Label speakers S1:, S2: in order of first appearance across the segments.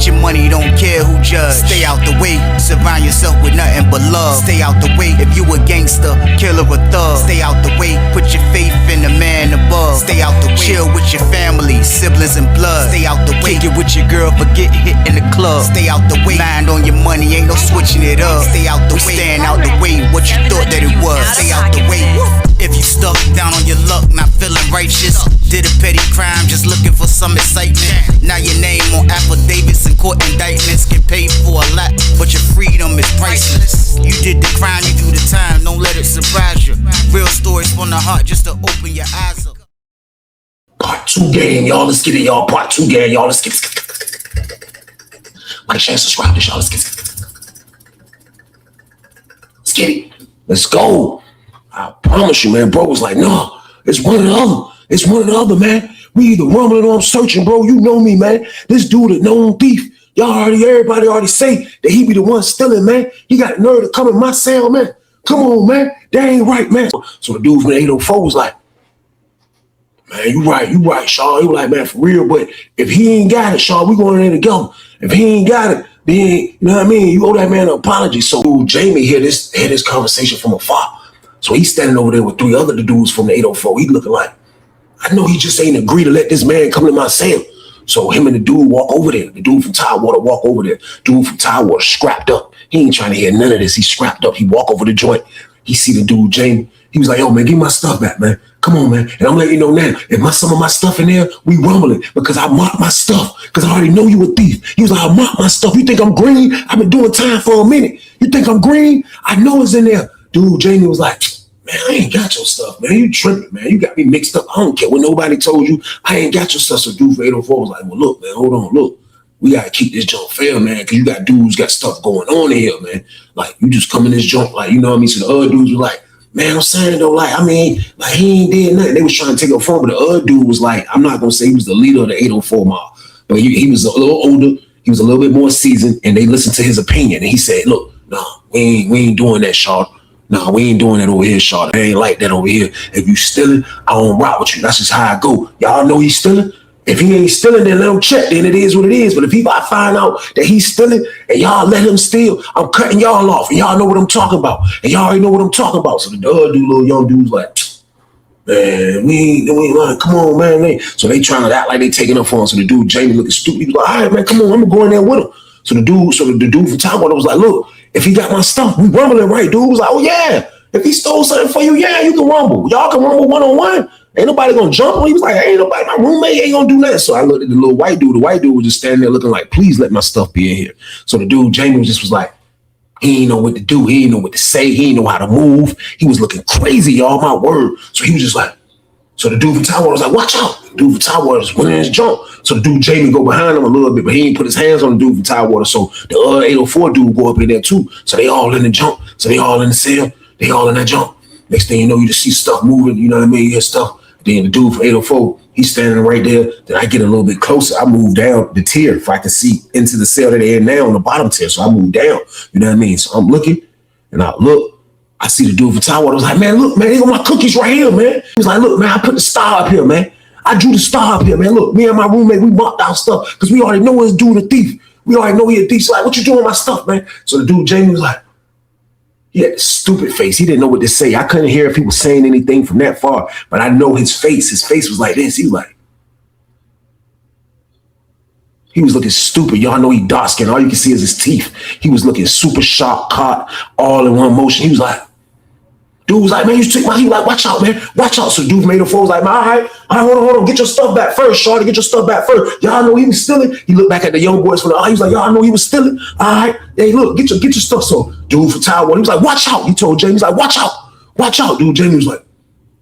S1: Get your money, don't care who judge. Stay out the way, surround yourself with nothing but love. Stay out the way, if you a gangster, killer or thug. Stay out the way, put your faith in the man above. Stay out the way, chill with your family, siblings and blood. Stay out the way, kick it with your girl, forget hit in the club. Stay out the way, mind on your money, ain't no switching it up. Stay out the way, stand out the way, what you thought that it was. Stay out the way. If you stuck down on your luck, not feeling righteous, did a petty crime, just looking for some excitement. Now your name on affidavits and court indictments, get paid for a lot, but your freedom is priceless. You did the crime, you do the time, don't let it surprise you. Real stories from the heart, just to open your eyes up.
S2: Part 2 gang, y'all. Let's get it, y'all. Part 2 gang, y'all. Let's get it. Like, share, subscribe to y'all. Let's get it. Let's get it. Let's go. I promise you, man. Bro was like, no, it's one or the other. It's one or the other, man. We either rumbling or I'm searching, bro. You know me, man. This dude a known thief. Everybody already say that he be the one stealing, man. He got the nerve to come in my cell, man. Come on, man. That ain't right, man. So the dude from the 804 was like, man, you right, Shaw. He was like, man, for real, but if he ain't got it, Shaw, we going in there together. If he ain't got it, then, you know what I mean? You owe that man an apology. So Jamie hear this conversation from afar. So he's standing over there with 3 other dudes from the 804. He looking like, I know he just ain't agree to let this man come to my cell. So him and the dude walk over there. The dude from Tidewater walk over there. Dude from Tidewater scrapped up. He ain't trying to hear none of this. He scrapped up. He walk over the joint. He see the dude, Jamie. He was like, yo, man, give me my stuff back, man. Come on, man. And I'm letting you know now, if some of my stuff in there, we rumbling because I marked my stuff because I already know you a thief. He was like, I marked my stuff. You think I'm green? I've been doing time for a minute. You think I'm green? I know it's in there. Dude, Jamie was like, man, I ain't got your stuff, man. You tripping, man. You got me mixed up. I don't care what nobody told you. I ain't got your stuff. So dude for 804 was like, well, look, man, hold on, look. We got to keep this junk fair, man, because you got dudes got stuff going on in here, man. Like, you just come in this junk, like, you know what I mean? So the other dudes were like, man, I'm saying, though, like, I mean, like, he ain't did nothing. They was trying to take it from him, but the other dude was like, I'm not going to say he was the leader of the 804 mob, but he was a little older. He was a little bit more seasoned, and they listened to his opinion. And he said, look, no, we ain't doing that, Shaw. No, we ain't doing that over here, Shaw. I ain't like that over here. If you stealing, I don't rock with you. That's just how I go. Y'all know he's stealing? If he ain't stealing, then let him check. Then it is what it is. But if I find out that he's stealing and y'all let him steal, I'm cutting y'all off. And y'all know what I'm talking about. And y'all already know what I'm talking about. So the other dude, little young dude's like, man, we ain't like, come on, man. So they trying to act like they taking up for him. So the dude, Jamie, looking stupid. He was like, all right, man, come on. I'm going to go in there with him. So the dude from Tidewater was like, look, if he got my stuff, we rumbling, right? Dude was like, oh, yeah. If he stole something for you, yeah, you can rumble. Y'all can rumble one-on-one. Ain't nobody gonna jump on. He was like, ain't nobody, my roommate ain't gonna do that. So I looked at the little white dude. The white dude was just standing there looking like, please let my stuff be in here. So the dude, Jamie, was like, he ain't know what to do. He ain't know what to say. He ain't know how to move. He was looking crazy, y'all, my word. So he was just like, so the dude from Tidewater was like, watch out. The dude from Tidewater was winning his jump. So the dude, Jamie, go behind him a little bit, but he ain't put his hands on the dude from Tidewater. So the other 804 dude go up in there too. So they all in the jump. So they all in the cell. They all in that jump. Next thing you know, you just see stuff moving. You know what I mean? You hear stuff. Then the dude from 804, he's standing right there. Then I get a little bit closer. I move down the tier if I can see into the cell that they're in now on the bottom tier. So I move down. You know what I mean? So I'm looking, and I look. I see the dude from Tidewater. I was like, man, look, man, they got my cookies right here, man. He was like, look, man, I put the star up here, man. I drew the star up here, man. Look, me and my roommate, we marked our stuff because we already know this dude a thief. We already know he a thief. So like, what you doing with my stuff, man? So the dude, Jamie, was like, he had a stupid face. He didn't know what to say. I couldn't hear if he was saying anything from that far, but I know his face. His face was like this. He was like, he was looking stupid. Y'all know he dark skinned. All you can see is his teeth. He was looking super sharp, caught all in one motion. He was like, dude was like, man, you took my, he was like, watch out, man. Watch out. So dude from 804 was like, man, all right, hold on. Get your stuff back first, Shorty. Get your stuff back first. Y'all know he was stealing. He looked back at the young boys from the, he was like, y'all know he was stealing. All right. Hey, look, get your stuff. So dude from Tidewater, he was like, watch out. He told Jamie, he's like, watch out. Watch out, dude. Jamie was like,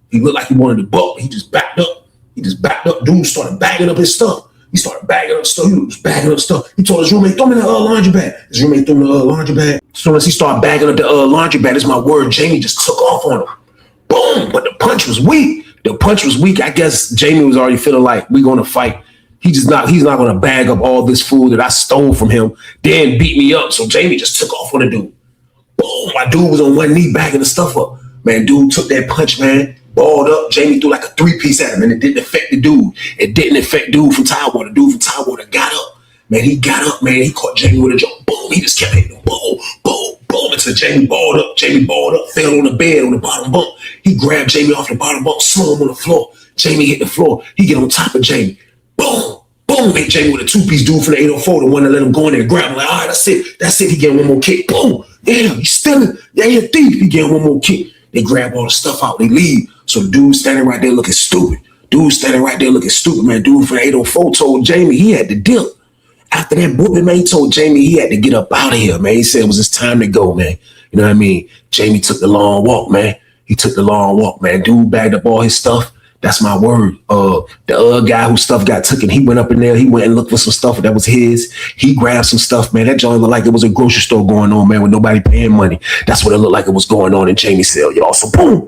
S2: he looked like he wanted to buck. He just backed up. Dude started bagging up his stuff. He started bagging up stuff. He was bagging up stuff. He told his roommate, throw me in the laundry bag. His roommate threw him in the laundry bag. As soon as he started bagging up the laundry bag, that's my word, Jamie just took off on him. Boom! But the punch was weak. I guess Jamie was already feeling like we're gonna fight. He's not gonna bag up all this food that I stole from him, then beat me up. So Jamie just took off on the dude. Boom! My dude was on one knee bagging the stuff up. Man, dude took that punch, man. Balled up. Jamie threw like a 3-piece at him, and it didn't affect the dude. It didn't affect dude from Tidewater. Dude from Tidewater got up. Man, he got up, man. He caught Jamie with a jump. Boom. He just kept hitting him. Boom, boom, boom. Until Jamie balled up. Jamie balled up, fell on the bed on the bottom bunk. He grabbed Jamie off the bottom bunk, slung him on the floor. Jamie hit the floor. He get on top of Jamie. Boom, boom. Hit Jamie with a two-piece dude from the 804, the one that let him go in there and grab him. Like, all right, that's it. That's it. He get one more kick. Boom. Yeah, he's stealing. Yeah, he a thief. He get one more kick. They grab all the stuff out. They leave. So the dude standing right there looking stupid. Dude standing right there looking stupid, man. Dude from the 804 told Jamie he had to dip. After that whooping, man, he told Jamie he had to get up out of here, man. He said it was his time to go, man. You know what I mean? Jamie took the long walk, man. He took the long walk, man. Dude bagged up all his stuff. That's my word. The other guy whose stuff got taken, he went up in there. He went and looked for some stuff that was his. He grabbed some stuff, man. That joint looked like it was a grocery store going on, man, with nobody paying money. That's what it looked like it was going on in Jamie's cell, y'all. So boom.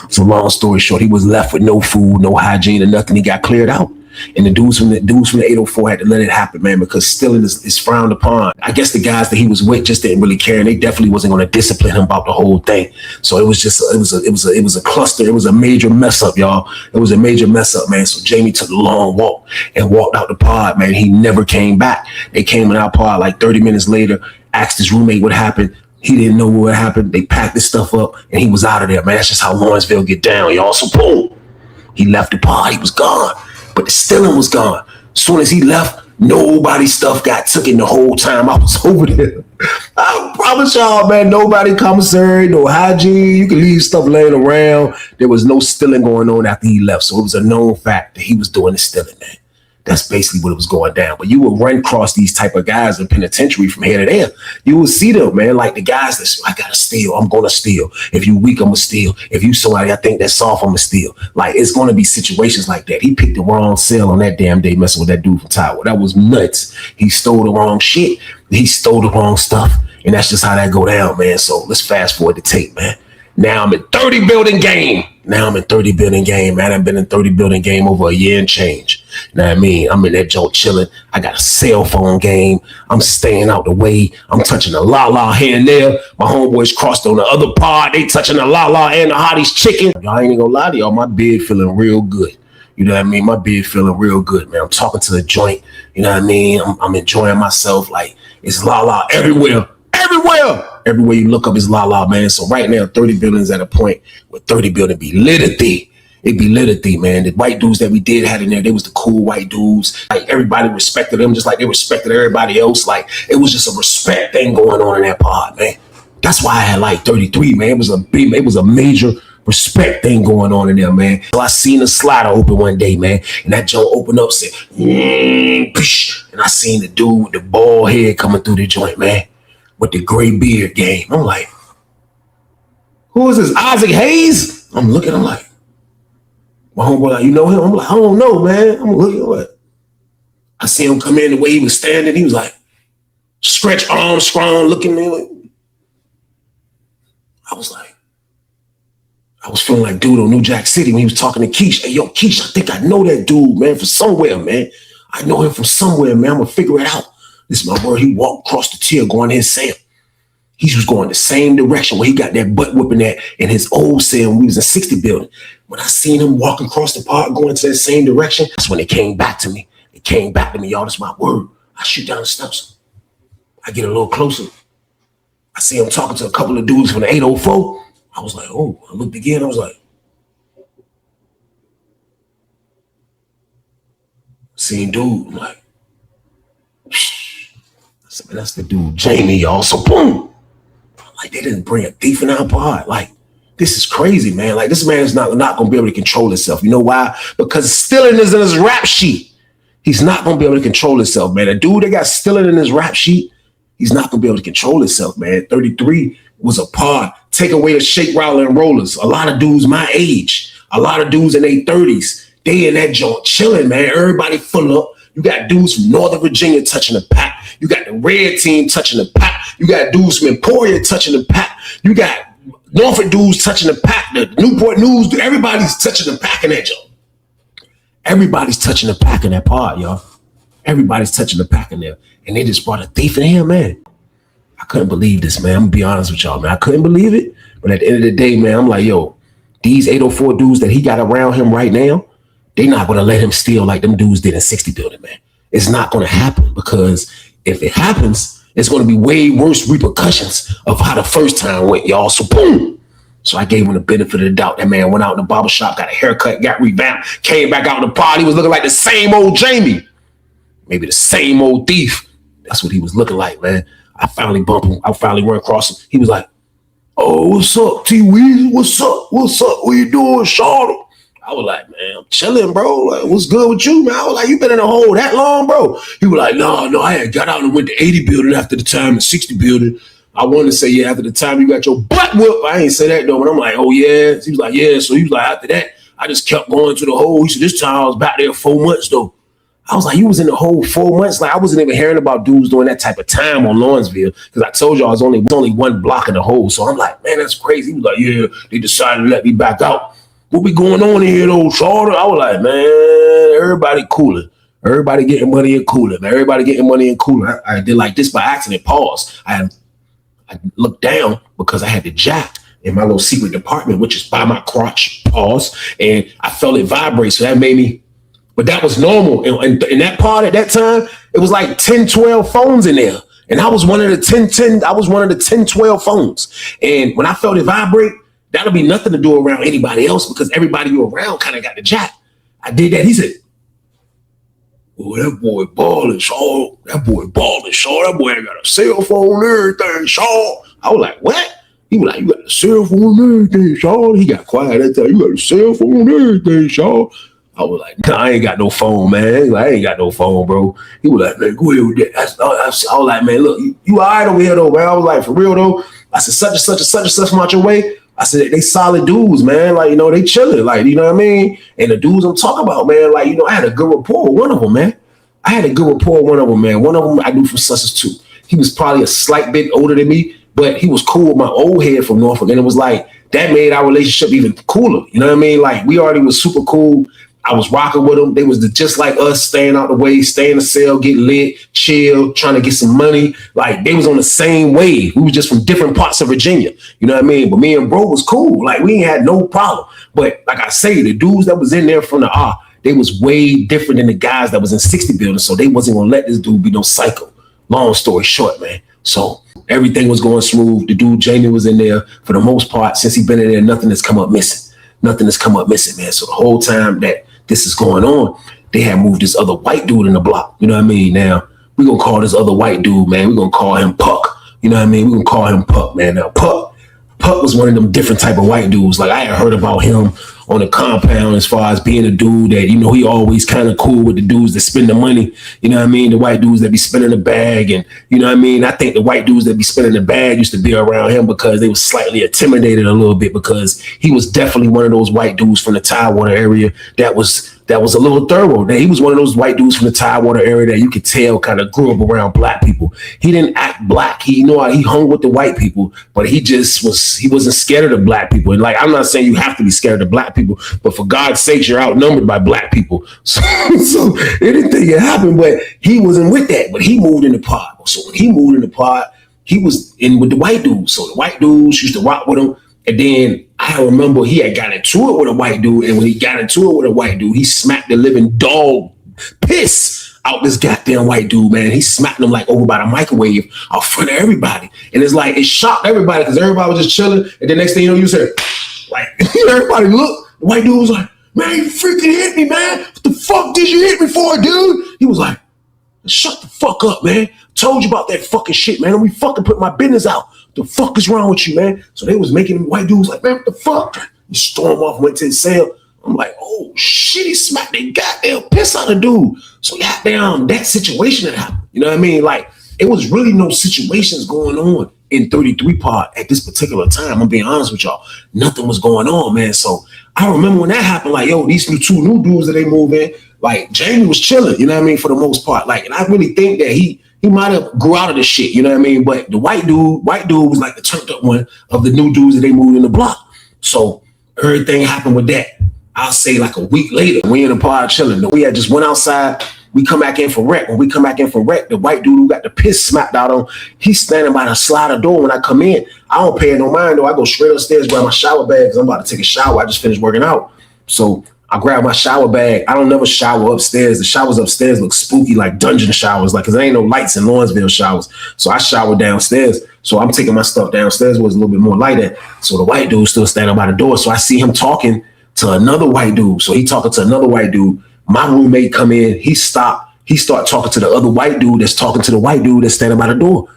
S2: So long story short, he was left with no food, no hygiene, or nothing. He got cleared out. And the dudes from the 804 had to let it happen, man, because stealing is frowned upon. I guess the guys that he was with just didn't really care, and they definitely wasn't going to discipline him about the whole thing. So it was a cluster. It was a major mess up, y'all. It was a major mess up, man. So Jamie took a long walk and walked out the pod, man. He never came back. They came in our pod like 30 minutes later, asked his roommate what happened. He didn't know what happened. They packed this stuff up, and he was out of there, man. That's just how Lawrenceville get down, y'all. So boom, he left the pod. He was gone. But the stealing was gone. As soon as he left, nobody's stuff got taken the whole time I was over there. I promise y'all, man, nobody commissary, no hygiene. You can leave stuff laying around. There was no stealing going on after he left. So it was a known fact that he was doing the stealing, man. That's basically what it was going down. But you will run across these type of guys in penitentiary from here to there. You will see them, man, like the guys that say, I gotta steal, I'm gonna steal. If you weak, I'm gonna steal. If you somebody I think that's soft, I'm gonna steal. Like, it's gonna be situations like that. He picked the wrong cell on that damn day messing with that dude from Tower. That was nuts. He stole the wrong shit. He stole the wrong stuff. And that's just how that go down, man. So let's fast forward the tape, man. Now I'm in 30 building game. Man. I done been in 30 building game over a year and change. You know what I mean? I'm in that joint chilling. I got a cell phone game. I'm staying out the way. I'm touching the la-la here and there. My homeboys crossed on the other pod. They touching the la-la and the Hottie's chicken. Y'all ain't gonna lie to y'all. My beard feeling real good. You know what I mean? My beard feeling real good, man. I'm talking to the joint. You know what I mean? I'm enjoying myself. Like, it's la-la everywhere. Everywhere you look up is la-la, man. So right now, 30 buildings at a point where 30 building be litty. It be litty, man. The white dudes that we did had in there, they was the cool white dudes. Like, everybody respected them just like they respected everybody else. Like, it was just a respect thing going on in that pod, man. That's why I had like 33, man. It was a major respect thing going on in there, man. So I seen a slider open one day, man, and that joint opened up, said, and I seen the dude with the bald head coming through the joint, man, with the gray beard game. I'm like, who is this? Isaac Hayes? I'm looking, I'm like, my homeboy, like, you know him? I'm like, I don't know, man. I'm looking, what? I see him come in the way he was standing. He was like, stretch arms, strong, looking at me. Like, I was feeling like dude on New Jack City when he was talking to Keish. Hey, yo, Keish, I think I know that dude, man, from somewhere, man. I know him from somewhere, man. I'm going to figure it out. This is my word. He walked across the tier going to his cell. He was going the same direction where he got that butt whipping at in his old cell when we was in 60 building. When I seen him walking across the park going to that same direction, that's when it came back to me. It came back to me, y'all. That's my word. I shoot down the steps. I get a little closer. I see him talking to a couple of dudes from the 804. I was like, oh, I looked again. I was like, seeing dude. I'm like, I said, man, that's the dude, Jamie, y'all. So boom. Like, they didn't bring a thief in our pod. Like, this is crazy, man. Like, this man is not going to be able to control himself. You know why? Because stealing is in his rap sheet. He's not going to be able to control himself, man. A dude that got stealing in his rap sheet, he's not going to be able to control himself, man. 33 was a pod. Take away the shake, roller, and rollers. A lot of dudes my age, a lot of dudes in their 30s, they in that joint chilling, man. Everybody full up. You got dudes from Northern Virginia touching the pack. You got the red team touching the pack. You got dudes from Emporia touching the pack. You got Norfolk dudes touching the pack. The Newport News, everybody's touching the pack in that joint. Everybody's touching the pack in that pod, y'all. Everybody's touching the pack in there. And they just brought a thief in here, man. I couldn't believe this, man. I'm going to be honest with y'all, man. I couldn't believe it. But at the end of the day, man, I'm like, yo, these 804 dudes that he got around him right now, they not going to let him steal like them dudes did in 60 building, man. it's not going to happen, because if it happens, it's going to be way worse repercussions of how the first time went, y'all. So boom. So I gave him the benefit of the doubt. That man went out in the barber shop, got a haircut, got revamped, came back out in the pod. He was looking like the same old Jamie. Maybe the same old thief. That's what he was looking like, man. I finally bumped him. I finally run across him. He was like, "Oh, what's up, T-Weezy? What's up? What's up? What you doing, Charlotte?" I was like, "Man, I'm chilling, bro. Like, what's good with you, man?" I was like, "You been in the hole that long, bro?" He was like, No, I had got out and went to 80 building after the time and 60 building. I wanted to say, yeah, after the time you got your butt whooped. I ain't say that, though. But I'm like, oh, yeah. He was like, yeah. So he was like, after that, I just kept going to the hole. He said, this time I was back there 4 months, though. I was like, you was in the hole 4 months? Like, I wasn't even hearing about dudes doing that type of time on Lawrenceville, because I told y'all it was only one block in the hole. So I'm like, man, that's crazy. He was like, yeah, they decided to let me back out. What be going on in here, though, Charter? I was like, man, everybody cooling. Everybody getting money and cooling, man. Everybody getting money and cooling. I did like this by accident. Pause. I looked down because I had the jack in my little secret department, which is by my crotch. Pause. And I felt it vibrate. So that made me, but that was normal. And in that part at that time, it was like 10, 12 phones in there. And I was one of the 10, 12 phones. And when I felt it vibrate, that'll be nothing to do around anybody else, because everybody you around kind of got the jack. I did that. He said, "Oh, that boy balling, Shaw. That boy balling, Shaw. That boy ain't got a cell phone and everything, Shaw." I was like, "What?" He was like, "You got a cell phone and everything, Shaw." He got quiet that time. "You got a cell phone and everything, Shaw." I was like, "Nah, I ain't got no phone, man." Like, I ain't got no phone, bro. He was like, "Man, go ahead with that." I was like, "Man, look, you all right over here, though, man?" I was like, "For real, though?" I said, "Such and such and such and such from out your way." I said, "They solid dudes, man. Like, they chilling. Like, you know what I mean? And the dudes I'm talking about, man, like, I had a good rapport with one of them, man. I had a good rapport with one of them, man. One of them I knew from Sussex too. He was probably a slight bit older than me, but he was cool with my old head from Norfolk. And it was like, that made our relationship even cooler. You know what I mean? Like, we already was super cool. I was rocking with them. They was just like us, staying out the way, stay in the cell, get lit, chill, trying to get some money. Like, they was on the same wave. We was just from different parts of Virginia. You know what I mean? But me and bro was cool. Like, we ain't had no problem. But like I say, the dudes that was in there from the R, they was way different than the guys that was in 60 building. So they wasn't gonna let this dude be no psycho. Long story short, man. So everything was going smooth. The dude Jamie was in there for the most part. Since he been in there, nothing has come up missing. Nothing has come up missing, man. So the whole time that this is going on, they had moved this other white dude in the block. You know what I mean? Now, we're going to call this other white dude, man. We're going to call him Puck. You know what I mean? We're going to call him Puck, man. Now, Puck was one of them different type of white dudes. Like, I had heard about him on the compound as far as being a dude that, he always kind of cool with the dudes that spend the money. You know what I mean? The white dudes that be spending the bag. And, you know what I mean? I think the white dudes that be spending the bag used to be around him because they was slightly intimidated a little bit, because he was definitely one of those white dudes from the Tidewater area that was a little thorough. He was one of those white dudes from the Tidewater area that you could tell kind of grew up around black people. He didn't act black. He hung with the white people, but he wasn't scared of the black people. And like, I'm not saying you have to be scared of black people, but for God's sakes, you're outnumbered by black people. So anything can happen, but he wasn't with that. But he moved in the pod. So when he moved in the pod, he was in with the white dudes. So the white dudes used to rock with him. And then I remember he had got into it with a white dude. And when he got into it with a white dude, he smacked the living dog piss out this goddamn white dude, man. He smacked him like over by the microwave out front of everybody. And it's like, it shocked everybody because everybody was just chilling. And the next thing you said, like, everybody looked. The white dude was like, "Man, you freaking hit me, man. What the fuck did you hit me for, dude?" He was like, "Shut the fuck up, man. Told you about that fucking shit, man. Don't be fucking put my business out. The fuck is wrong with you, man?" So they was making them white dudes like, "Man, what the fuck?" He stormed off, went to his cell. I'm like, oh shit, he smacked that goddamn piss out of dude. So goddamn, that situation that happened. You know what I mean? Like, it was really no situations going on in 33 Pod at this particular time. I'm being honest with y'all. Nothing was going on, man. So I remember when that happened, like, yo, these two new dudes that they move in, like, Jamie was chilling, you know what I mean, for the most part. Like, and I really think that he might have grew out of the shit, you know what I mean? But the white dude was like the turned up one of the new dudes that they moved in the block. So everything happened with that. I'll say like a week later, we in the pod chilling. We had just went outside. We come back in for rec. When we come back in for rec, the white dude who got the piss smacked out on, he's standing by the slider door when I come in. I don't pay no mind though. I go straight upstairs, grab my shower bag because I'm about to take a shower. I just finished working out. So I grab my shower bag. I don't never shower upstairs. The showers upstairs look spooky, like dungeon showers, like, because there ain't no lights in Lawrenceville showers. So I shower downstairs. So I'm taking my stuff downstairs where it's a little bit more light at. So the white dude's still standing by the door. So I see him talking to another white dude. So he talking to another white dude. My roommate come in. He start talking to the other white dude that's talking to the white dude that's standing by the door.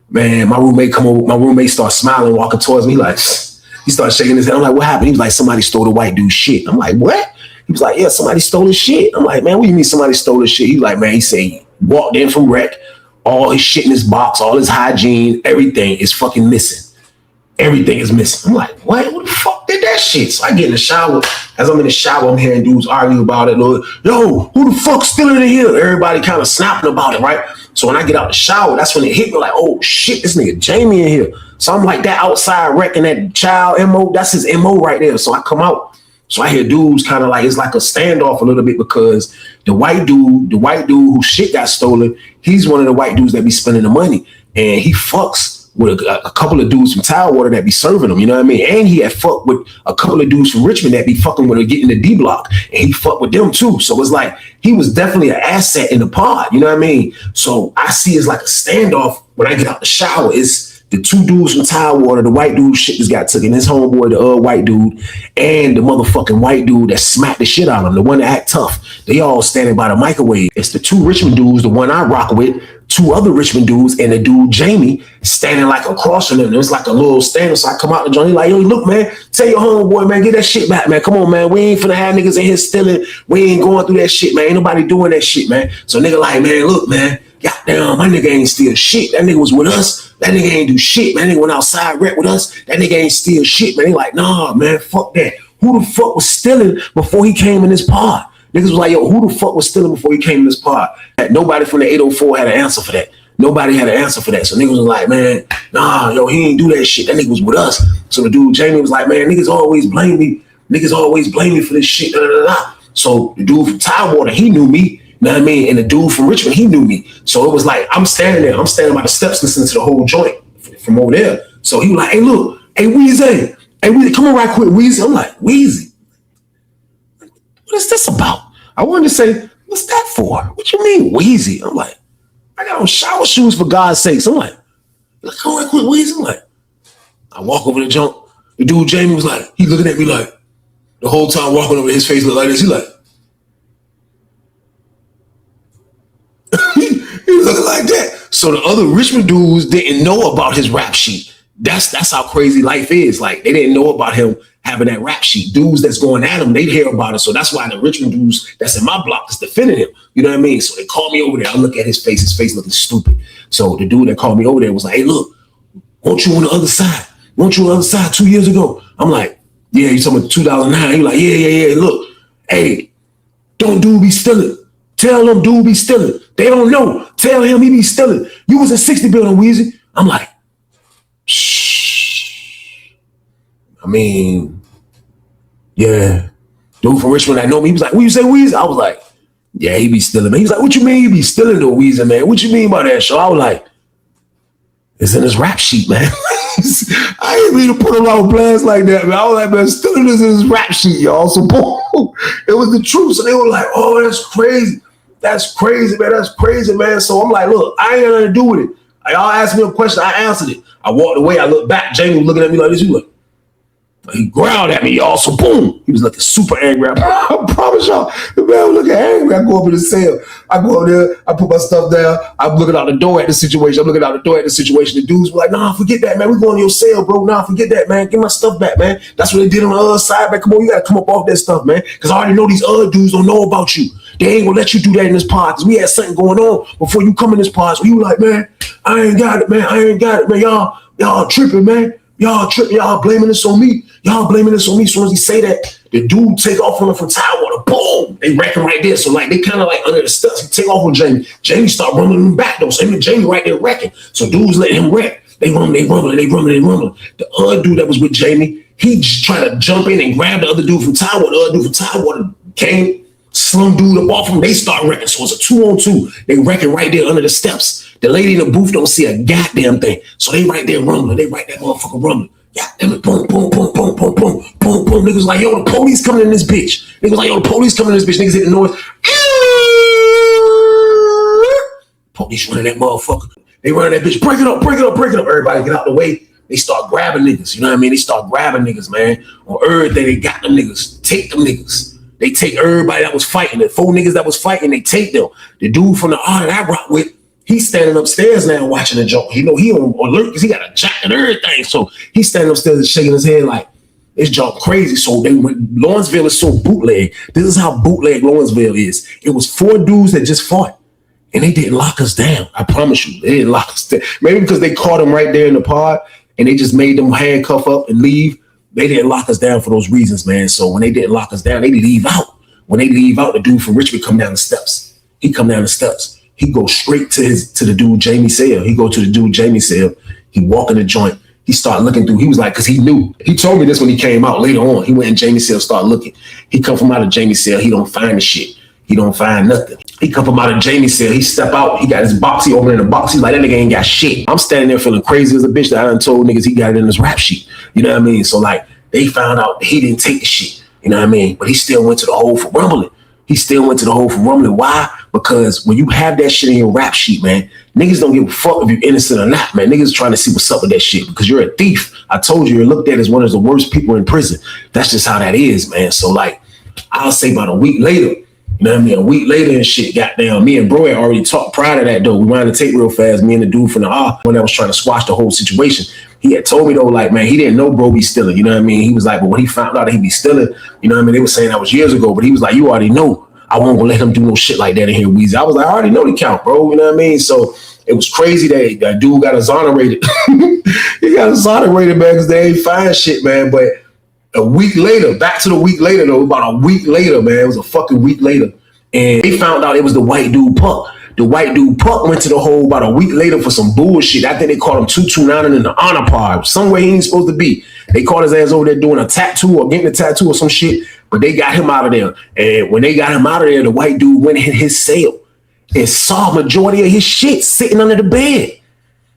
S2: Man, my roommate come over. My roommate starts smiling, walking towards me. He started shaking his head. I'm like, what happened? He was like, somebody stole the white dude's shit. I'm like, what? He was like, yeah, somebody stole his shit. I'm like, man, what do you mean somebody stole his shit? He's like, man, he said he walked in from rec, all his shit in his box, all his hygiene, everything is fucking missing. Everything is missing. I'm like, what? Who the fuck did that shit? So I get in the shower. As I'm in the shower, I'm hearing dudes argue about it. Yo, who the fuck's still in here? Everybody kind of snapping about it, right? So when I get out the shower, that's when it hit me like, oh shit, this nigga Jamie in here. So I'm like, that outside wrecking that child MO, that's his MO right there. So I come out. So I hear dudes kind of like, it's like a standoff a little bit, because the white dude whose shit got stolen, he's one of the white dudes that be spending the money. And he fucks with a couple of dudes from Tidewater that be serving him, you know what I mean? And he had fucked with a couple of dudes from Richmond that be fucking with her getting the D block, and he fucked with them too. So it's like, he was definitely an asset in the pod, you know what I mean? So I see it's like a standoff when I get out the shower. It's the two dudes from Tidewater, the white dude shit just got taken, his homeboy, the white dude, and the motherfucking white dude that smacked the shit out of him, the one that act tough. They all standing by the microwave. It's the two Richmond dudes, the one I rock with, two other Richmond dudes, and the dude Jamie standing like across from them. There's like a little stand. So I come out the joint, like, yo, look, man, tell your homeboy, man, get that shit back, man. Come on, man. We ain't finna have niggas in here stealing. We ain't going through that shit, man. Ain't nobody doing that shit, man. So nigga like, man, look, man, goddamn, my nigga ain't steal shit. That nigga was with us. That nigga ain't do shit, man. That nigga went outside rep with us. That nigga ain't steal shit, man. They like, nah, man, fuck that. Who the fuck was stealing before he came in this pod? Niggas was like, yo, who the fuck was stealing before he came in this pod? Nobody from the 804 had an answer for that. Nobody had an answer for that. So niggas was like, man, nah, yo, he ain't do that shit. That nigga was with us. So the dude, Jamie, was like, man, niggas always blame me. Niggas always blame me for this shit. Da, da, da, da. So the dude from Tidewater, he knew me. You know what I mean? And the dude from Richmond, he knew me. So it was like, I'm standing there. I'm standing by the steps listening to the whole joint from over there. So he was like, hey, look, hey, Weezy. Hey, Weezy, come on right quick, Weezy. I'm like, Weezy, what is this about? I wanted to say, what's that for? What you mean, Weezy? I'm like, I got on shower shoes, for God's sakes. I'm like, come on right quick, Weezy. I'm like, I walk over the jump. The dude, Jamie, was like, he looking at me like, the whole time walking over, his face looked like this. He like, he looking like that. So the other Richmond dudes didn't know about his rap sheet. That's how crazy life is. Like, they didn't know about him having that rap sheet. Dudes that's going at him, they'd hear about it. So that's why the Richmond dudes that's in my block is defending him. You know what I mean? So they called me over there. I look at his face looking stupid. So the dude that called me over there was like, hey, look, weren't you on the other side? Weren't you on the other side 2 years ago? I'm like, yeah, you talking about 2009. He like, yeah. Look, hey, don't dude be stealing. Tell them dude be stealing. They don't know. Tell him he be stealing. You was in 60 building, Weezy. I'm like, shh. I mean, yeah. Dude from Richmond that know me, he was like, what you say, Weezy? I was like, yeah, he be stealing, man. He was like, what you mean he be stealing though, Weezy, man? What you mean by that? So I was like, it's in his rap sheet, man. I didn't mean to put him on blast like that, man. I was like, man, stealing this in his rap sheet, y'all. So boom, it was the truth. So they were like, oh, that's crazy. That's crazy, man. That's crazy, man. So I'm like, look, I ain't got nothing to do with it. Y'all asked me a question, I answered it. I walked away, I looked back. Jamie was looking at me like this. He was like, he growled at me, y'all. So boom, he was looking super angry. I promise y'all, the man was looking angry. I go up in the cell. I go up there, I put my stuff down. I'm looking out the door at the situation. The dudes were like, nah, forget that, man. We going to your cell, bro. Nah, forget that, man. Get my stuff back, man. That's what they did on the other side, man. Come on, you got to come up off that stuff, man. Because I already know these other dudes don't know about you. They ain't going to let you do that in this pod. Because we had something going on before you come in this pod. So you were like, man, I ain't got it, man. Y'all tripping, man. Y'all tripping. Y'all blaming this on me. As soon as he say that, the dude take off on him from Tidewater. Boom! They wreck him right there. So like they kind of like under the steps. He take off on Jamie. Jamie start rumbling him back though. So him and Jamie right there wrecking. So dudes letting him wreck. They rumbling. The other dude that was with Jamie, he just tried to jump in and grab the other dude from Tidewater. The other dude from Tidewater came, slung dude up off him. They start wrecking. So it's a 2-on-2. They wrecking right there under the steps. The lady in the booth don't see a goddamn thing. So they right there rumbling. They right there motherfucker rumbling. Yeah, damn it, boom, boom, boom, boom, boom, boom, boom, boom. Niggas like, yo, the police coming in this bitch. Niggas like, yo, the police coming in this bitch. Niggas hit the noise. Police running that motherfucker. They running that bitch. Break it up, break it up, break it up. Everybody get out the way. They start grabbing niggas. You know what I mean? They start grabbing niggas, man. On everything, they got them niggas. Take them niggas. They take everybody that was fighting. The 4 niggas that was fighting, they take them. The dude from the art that I rock with, he's standing upstairs now watching the joint. You know, he on alert because he got a jack and everything. So he's standing upstairs and shaking his head like, this junk crazy. So they went, Lawrenceville is so bootleg. This is how bootleg Lawrenceville is. It was 4 dudes that just fought. And they didn't lock us down. I promise you. They didn't lock us down. Maybe because they caught them right there in the pod and they just made them handcuff up and leave. They didn't lock us down for those reasons, man. So when they didn't lock us down, they leave out. When they leave out, the dude from Richmond come down the steps. He come down the steps. He go straight to the dude, Jamie Sale. He go to the dude, Jamie Sale. He walk in the joint. He start looking through. He was like, because he knew. He told me this when he came out later on. He went and Jamie Sale start looking. He come from out of Jamie Sale. He don't find the shit. He don't find nothing. He come from out of Jamie Sale. He step out. He got his box. He opening the box. He's like, that nigga ain't got shit. I'm standing there feeling crazy as a bitch that I done told niggas he got it in his rap sheet. You know what I mean? So like, they found out he didn't take the shit. You know what I mean? But he still went to the hole for rumbling. He still went to the hole for rumbling. Why? Because when you have that shit in your rap sheet, man, niggas don't give a fuck if you're innocent or not, man. Niggas trying to see what's up with that shit because you're a thief. I told you, you're looked at as one of the worst people in prison. That's just how that is, man. So like, I'll say about a week later, you know what I mean? A week later and shit, goddamn, me and bro had already talked prior to that, though. We wanted to take real fast. Me and the dude from the R, when I was trying to squash the whole situation, he had told me, though, like, man, he didn't know bro be stealing. You know what I mean? He was like, but when he found out that he be stealing, you know what I mean? They were saying that was years ago, but he was like, you already know. I won't go let him do no shit like that in here, Weezy. I was like, I already know the count, bro. You know what I mean? So it was crazy that dude got exonerated. He got exonerated, man, because they ain't find shit, man. But a week later, back to the week later, though, about a week later, man, it was a fucking week later. And they found out it was the white dude Puck. The white dude Puck went to the hole about a week later for some bullshit. I think they called him 229 in the honor pod. Somewhere he ain't supposed to be. They caught his ass over there doing a tattoo or getting a tattoo or some shit. But they got him out of there. And when they got him out of there, the white dude went in his cell and saw majority of his shit sitting under the bed.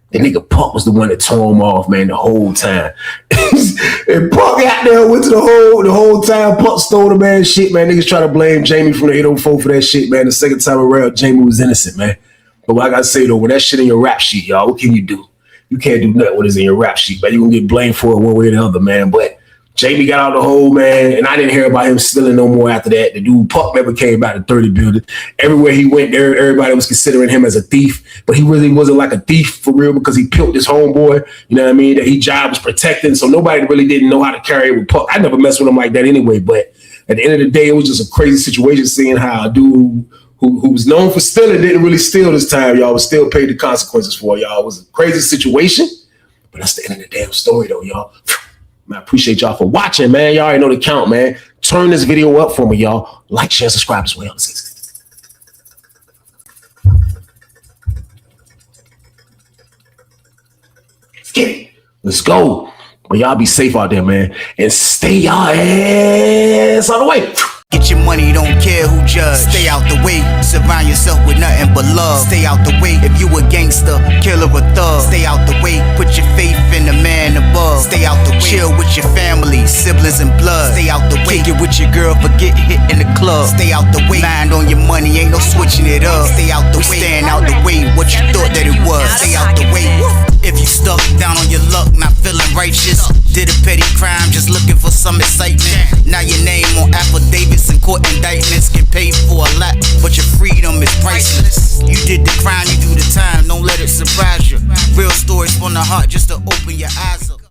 S2: The nigga Puck was the one that tore him off, man, the whole time. And Puck out there, went to the whole time. Puck stole the man's shit, man. Niggas try to blame Jamie from the 804 for that shit, man. The second time around, Jamie was innocent, man. But what I gotta say though, when that shit in your rap sheet, y'all, what can you do? You can't do nothing when it's in your rap sheet, man. You're gonna get blamed for it one way or the other, man. But Jamie got out the hole, man, and I didn't hear about him stealing no more after that. The dude Puck never came back to 30 building. Everywhere he went there, everybody was considering him as a thief, but he really wasn't like a thief for real because he killed his homeboy, you know what I mean, that he job was protecting, so nobody really didn't know how to carry it with Puck. I never messed with him like that anyway, but at the end of the day, it was just a crazy situation seeing how a dude who was known for stealing didn't really steal this time, y'all, was still paid the consequences for it, y'all. It was a crazy situation, but that's the end of the damn story though, y'all. Man, I appreciate y'all for watching, man. Y'all already know the count, man. Turn this video up for me, y'all. Like, share, subscribe as well. Let's get it. Let's go. But y'all be safe out there, man. And stay y'all ass on the way.
S1: Get your money, don't care who judge. Stay out the way, surround yourself with nothing but love. Stay out the way, if you a gangster, killer or thug. Stay out the way, put your faith in the man above. Stay out the way, chill with your family, siblings and blood. Stay out the way, kick it with your girl, forget hit in the club. Stay out the way, mind on your money, ain't no switching it up. Stay out the way, stand out the way, what you thought that it was. Stay out the way, if you stuck down on your luck, not feeling righteous. Did a petty crime, just looking for some excitement. Now your name on affidavits and court indictments, get paid for a lot, but your freedom is priceless. You did the crime, you do the time, don't let it surprise you. Real stories from the heart, just to open your eyes up.